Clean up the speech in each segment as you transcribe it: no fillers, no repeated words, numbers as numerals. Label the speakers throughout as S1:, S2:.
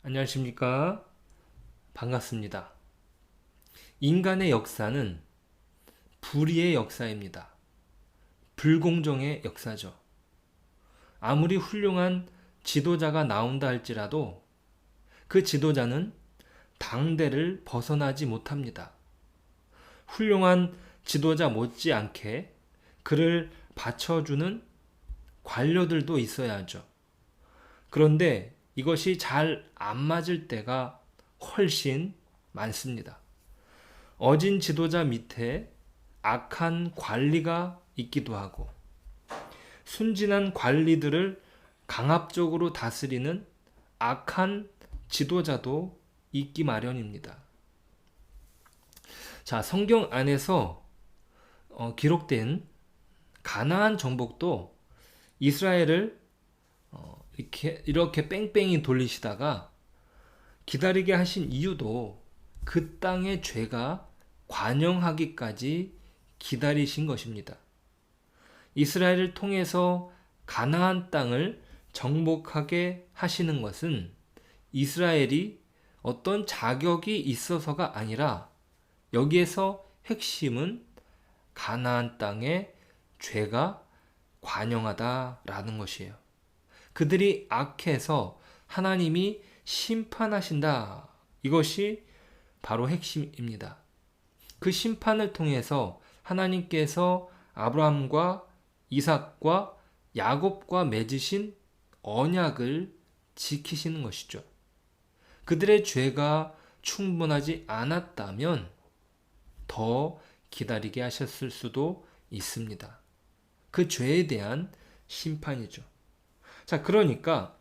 S1: 안녕하십니까? 반갑습니다. 인간의 역사는 불의의 역사입니다. 불공정의 역사죠. 아무리 훌륭한 지도자가 나온다 할지라도 그 지도자는 당대를 벗어나지 못합니다. 훌륭한 지도자 못지않게 그를 받쳐주는 관료들도 있어야 하죠. 그런데 이것이 잘 안 맞을 때가 훨씬 많습니다. 어진 지도자 밑에 악한 관리가 있기도 하고, 순진한 관리들을 강압적으로 다스리는 악한 지도자도 있기 마련입니다. 자, 성경 안에서 기록된 가나안 정복도 이스라엘을 이렇게 뺑뺑이 돌리시다가 기다리게 하신 이유도 그 땅의 죄가 관영하기까지 기다리신 것입니다. 이스라엘을 통해서 가나안 땅을 정복하게 하시는 것은 이스라엘이 어떤 자격이 있어서가 아니라 여기에서 핵심은 가나안 땅의 죄가 관영하다라는 것이에요. 그들이 악해서 하나님이 심판하신다. 이것이 바로 핵심입니다. 그 심판을 통해서 하나님께서 아브라함과 이삭과 야곱과 맺으신 언약을 지키시는 것이죠. 그들의 죄가 충분하지 않았다면 더 기다리게 하셨을 수도 있습니다. 그 죄에 대한 심판이죠. 자, 그러니까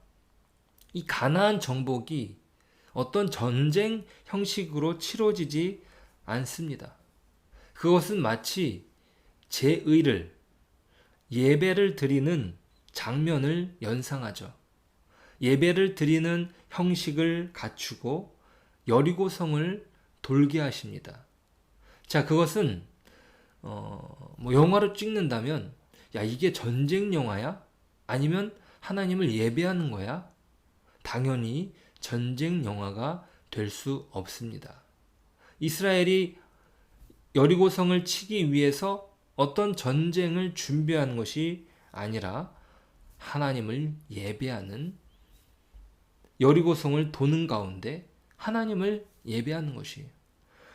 S1: 이 가나안 정복이 어떤 전쟁 형식으로 치러지지 않습니다. 그것은 마치 제의를, 예배를 드리는 장면을 연상하죠. 예배를 드리는 형식을 갖추고 여리고성을 돌게 하십니다. 자, 그것은 영화로 찍는다면 야, 이게 전쟁 영화야? 아니면 하나님을 예배하는 거야? 당연히 전쟁 영화가 될 수 없습니다. 이스라엘이 여리고성을 치기 위해서 어떤 전쟁을 준비하는 것이 아니라 하나님을 예배하는, 여리고성을 도는 가운데 하나님을 예배하는 것이에요.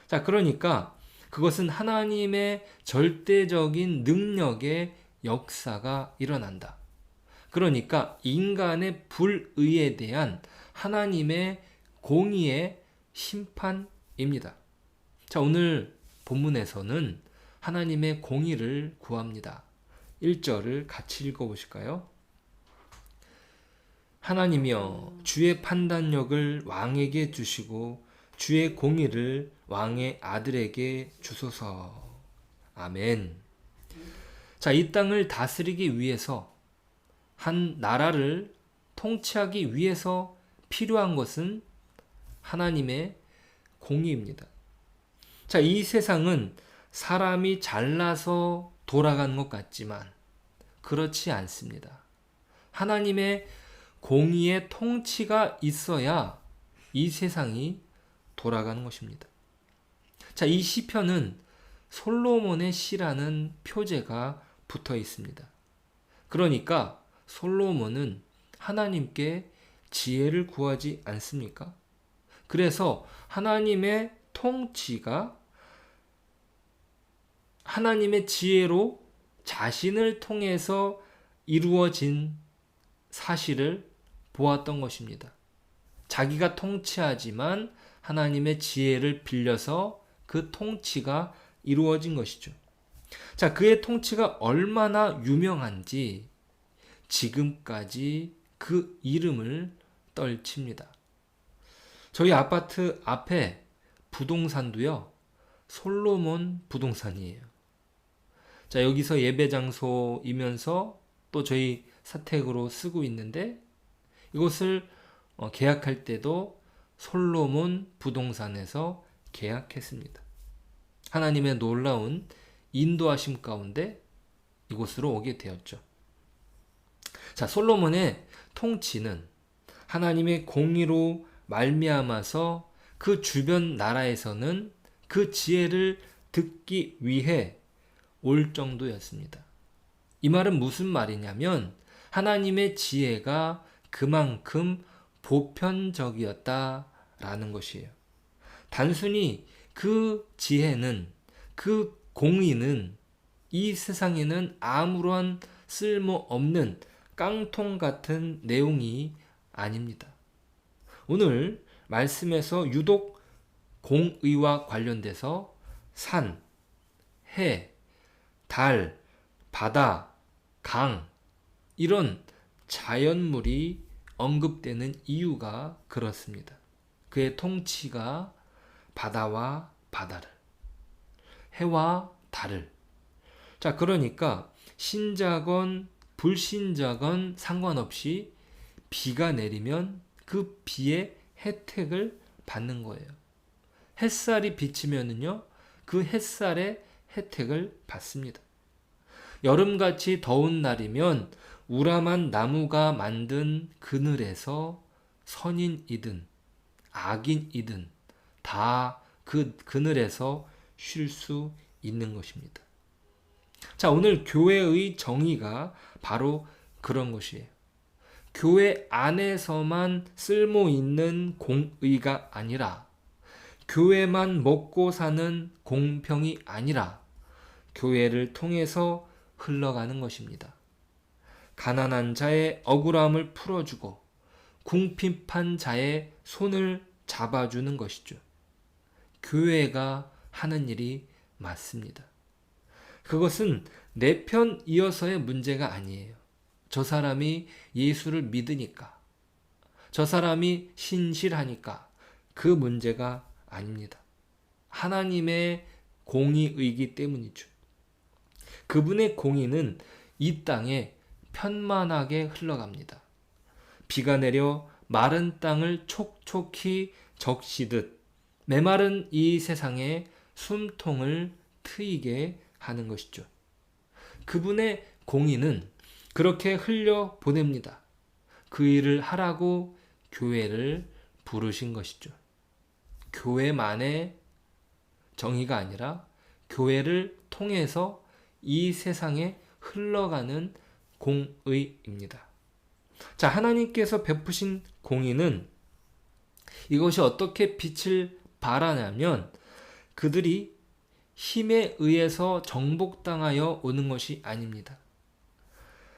S1: 자, 그러니까 그것은 하나님의 절대적인 능력의 역사가 일어난다. 그러니까 인간의 불의에 대한 하나님의 공의의 심판입니다. 자, 오늘 본문에서는 하나님의 공의를 구합니다. 1절을 같이 읽어보실까요? 하나님이여 주의 판단력을 왕에게 주시고 주의 공의를 왕의 아들에게 주소서. 아멘. 자, 이 땅을 다스리기 위해서, 한 나라를 통치하기 위해서 필요한 것은 하나님의 공의입니다. 자, 이 세상은 사람이 잘나서 돌아가는 것 같지만 그렇지 않습니다. 하나님의 공의의 통치가 있어야 이 세상이 돌아가는 것입니다. 자, 이 시편은 솔로몬의 시라는 표제가 붙어 있습니다. 그러니까 솔로몬은 하나님께 지혜를 구하지 않습니까? 그래서 하나님의 통치가 하나님의 지혜로 자신을 통해서 이루어진 사실을 보았던 것입니다. 자기가 통치하지만 하나님의 지혜를 빌려서 그 통치가 이루어진 것이죠. 자, 그의 통치가 얼마나 유명한지 지금까지 그 이름을 떨칩니다. 저희 아파트 앞에 부동산도요, 솔로몬 부동산이에요. 자, 여기서 예배 장소이면서 또 저희 사택으로 쓰고 있는데 이곳을 계약할 때도 솔로몬 부동산에서 계약했습니다. 하나님의 놀라운 인도하심 가운데 이곳으로 오게 되었죠. 자, 솔로몬의 통치는 하나님의 공의로 말미암아서 그 주변 나라에서는 그 지혜를 듣기 위해 올 정도였습니다. 이 말은 무슨 말이냐면 하나님의 지혜가 그만큼 보편적이었다라는 것이에요. 단순히 그 지혜는, 그 공의는 이 세상에는 아무런 쓸모없는 깡통 같은 내용이 아닙니다. 오늘 말씀에서 유독 공의와 관련돼서 산, 해, 달, 바다, 강 이런 자연물이 언급되는 이유가 그렇습니다. 그의 통치가 바다와 바다를, 해와 달을. 자, 그러니까 신자건 불신자건 상관없이 비가 내리면 그 비의 혜택을 받는 거예요. 햇살이 비치면은요, 그 햇살의 혜택을 받습니다. 여름같이 더운 날이면 우람한 나무가 만든 그늘에서 선인이든 악인이든 다 그 그늘에서 쉴 수 있는 것입니다. 자, 오늘 교회의 정의가 바로 그런 것이에요. 교회 안에서만 쓸모 있는 공의가 아니라, 교회만 먹고 사는 공평이 아니라 교회를 통해서 흘러가는 것입니다. 가난한 자의 억울함을 풀어주고 궁핍한 자의 손을 잡아주는 것이죠. 교회가 하는 일이 맞습니다. 그것은 내 편 이어서의 문제가 아니에요. 저 사람이 예수를 믿으니까, 저 사람이 신실하니까 그 문제가 아닙니다. 하나님의 공의이기 때문이죠. 그분의 공의는 이 땅에 편만하게 흘러갑니다. 비가 내려 마른 땅을 촉촉히 적시듯 메마른 이 세상에 숨통을 트이게 하는 것이죠. 그분의 공의는 그렇게 흘려 보냅니다. 그 일을 하라고 교회를 부르신 것이죠. 교회만의 정의가 아니라 교회를 통해서 이 세상에 흘러가는 공의입니다. 자, 하나님께서 베푸신 공의는 이것이 어떻게 빛을 발하냐면 그들이 힘에 의해서 정복당하여 오는 것이 아닙니다.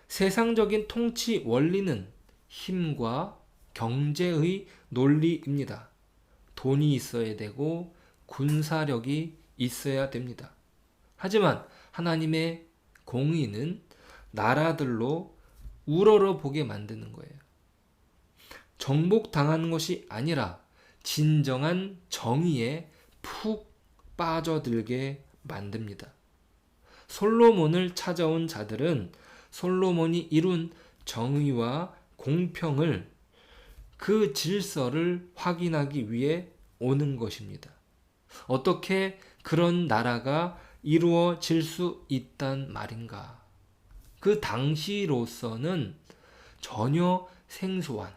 S1: 세상적인 통치 원리는 힘과 경제의 논리입니다. 돈이 있어야 되고 군사력이 있어야 됩니다. 하지만 하나님의 공의는 나라들로 우러러보게 만드는 거예요. 정복당하는 것이 아니라 진정한 정의에 푹 빠져들게 만듭니다. 솔로몬을 찾아온 자들은 솔로몬이 이룬 정의와 공평을, 그 질서를 확인하기 위해 오는 것입니다. 어떻게 그런 나라가 이루어질 수 있단 말인가? 그 당시로서는 전혀 생소한,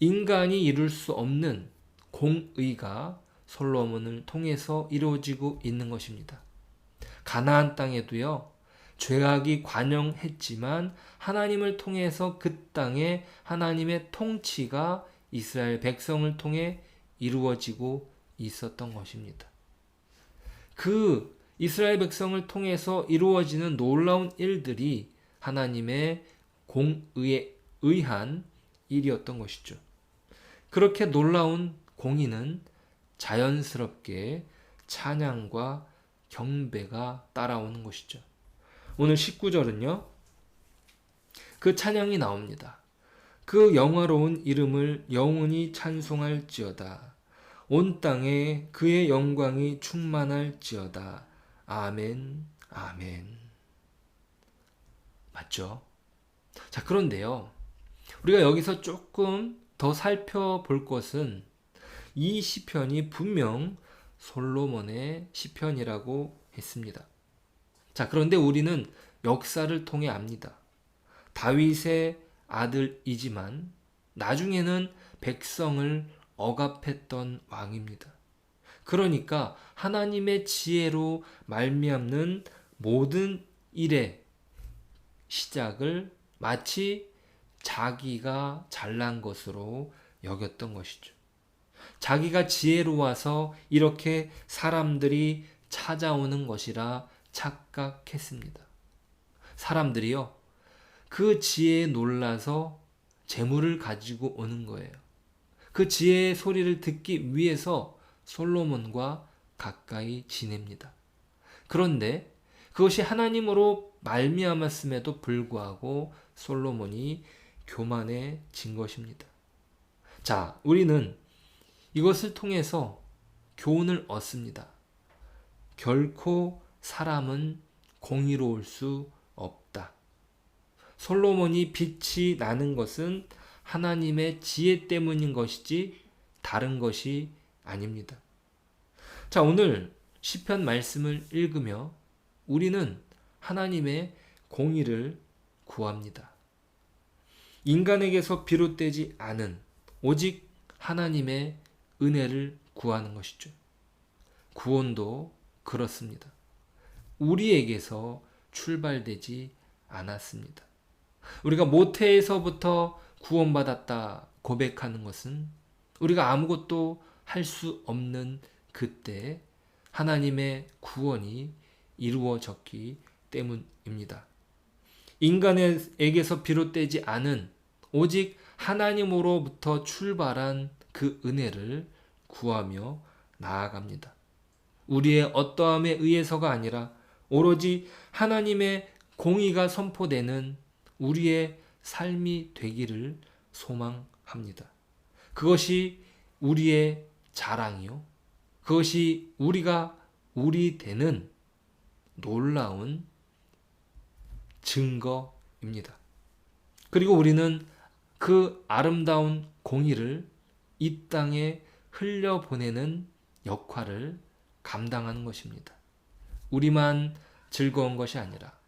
S1: 인간이 이룰 수 없는 공의가 솔로몬을 통해서 이루어지고 있는 것입니다. 가나안 땅에도요, 죄악이 관영했지만 하나님을 통해서 그 땅에 하나님의 통치가 이스라엘 백성을 통해 이루어지고 있었던 것입니다. 그 이스라엘 백성을 통해서 이루어지는 놀라운 일들이 하나님의 공의에 의한 일이었던 것이죠. 그렇게 놀라운 공의는 자연스럽게 찬양과 경배가 따라오는 것이죠. 오늘 19절은요, 그 찬양이 나옵니다. 그 영화로운 이름을 영원히 찬송할지어다. 온 땅에 그의 영광이 충만할지어다. 아멘, 아멘. 맞죠? 자, 그런데요, 우리가 여기서 조금 더 살펴볼 것은 이 시편이 분명 솔로몬의 시편이라고 했습니다. 자, 그런데 우리는 역사를 통해 압니다. 다윗의 아들이지만 나중에는 백성을 억압했던 왕입니다. 그러니까 하나님의 지혜로 말미암는 모든 일의 시작을 마치 자기가 잘난 것으로 여겼던 것이죠. 자기가 지혜로워서 이렇게 사람들이 찾아오는 것이라 착각했습니다. 사람들이요, 그 지혜에 놀라서 재물을 가지고 오는 거예요. 그 지혜의 소리를 듣기 위해서 솔로몬과 가까이 지냅니다. 그런데 그것이 하나님으로 말미암았음에도 불구하고 솔로몬이 교만해진 것입니다. 자, 우리는 이것을 통해서 교훈을 얻습니다. 결코 사람은 공의로울 수 없다. 솔로몬이 빛이 나는 것은 하나님의 지혜 때문인 것이지 다른 것이 아닙니다. 자, 오늘 시편 말씀을 읽으며 우리는 하나님의 공의를 구합니다. 인간에게서 비롯되지 않은 오직 하나님의 은혜를 구하는 것이죠. 구원도 그렇습니다. 우리에게서 출발되지 않았습니다. 우리가 모태에서부터 구원받았다 고백하는 것은 우리가 아무것도 할 수 없는 그때 하나님의 구원이 이루어졌기 때문입니다. 인간에게서 비롯되지 않은 오직 하나님으로부터 출발한 그 은혜를 구하며 나아갑니다. 우리의 어떠함에 의해서가 아니라 오로지 하나님의 공의가 선포되는 우리의 삶이 되기를 소망합니다. 그것이 우리의 자랑이요. 그것이 우리가 우리 되는 놀라운 증거입니다. 그리고 우리는 그 아름다운 공의를 이 땅에 흘려보내는 역할을 감당하는 것입니다. 우리만 즐거운 것이 아니라,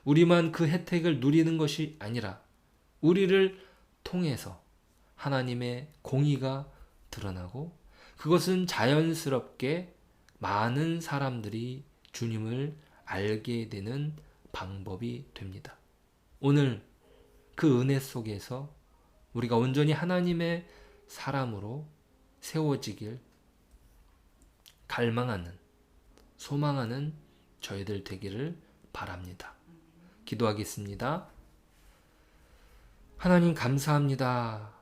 S1: 우리만 그 혜택을 누리는 것이 아니라, 우리를 통해서 하나님의 공의가 드러나고, 그것은 자연스럽게 많은 사람들이 주님을 알게 되는 방법이 됩니다. 오늘 그 은혜 속에서 우리가 온전히 하나님의 사람으로 세워지길 갈망하는, 소망하는 저희들 되기를 바랍니다. 기도하겠습니다. 하나님 감사합니다.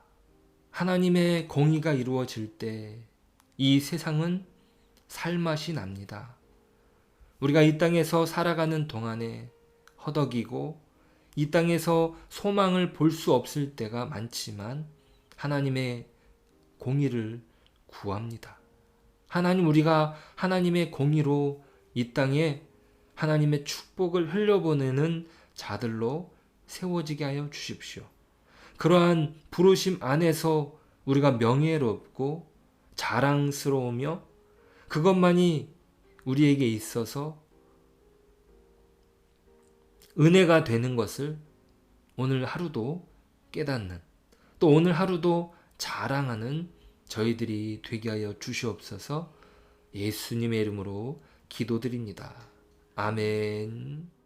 S1: 하나님의 공의가 이루어질 때 이 세상은 살맛이 납니다. 우리가 이 땅에서 살아가는 동안에 허덕이고 이 땅에서 소망을 볼 수 없을 때가 많지만 하나님의 공의를 구합니다. 하나님, 우리가 하나님의 공의로 이 땅에 하나님의 축복을 흘려보내는 자들로 세워지게 하여 주십시오. 그러한 부르심 안에서 우리가 명예롭고 자랑스러우며 그것만이 우리에게 있어서 은혜가 되는 것을 오늘 하루도 깨닫는, 또 오늘 하루도 자랑하는 저희들이 되게 하여 주시옵소서. 예수님의 이름으로 기도드립니다. 아멘.